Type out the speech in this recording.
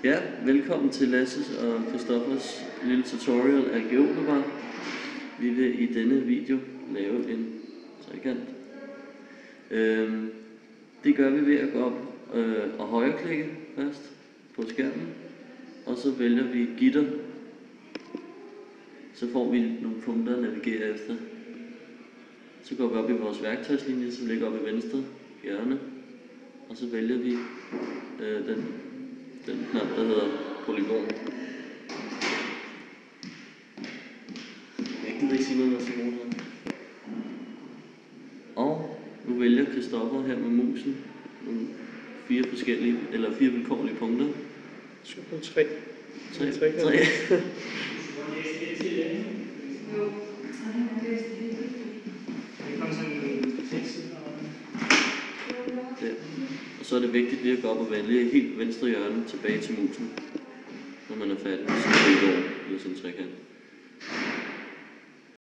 Ja, velkommen til Lasses og Christoffers lille tutorial af GeoGebra. Vi vil i denne video lave en trekant. Det gør vi ved at gå op og højreklikke først på skærmen, og så vælger vi gitter. Så får vi nogle punkter at navigere efter. Så går vi op i vores værktøjslinje, som ligger oppe i venstre hjørne, og så vælger vi den knap, der hedder polygon. Jeg gider ikke sige noget, så bruger det. Og nu vælger Christoffer her med musen nogle fire vilkårlige punkter. Så på 3. 3. Og så er det vigtigt lige at gå op og vælge helt venstre hjørne tilbage til musen, når man er færdig med sin polygon eller sin trekant.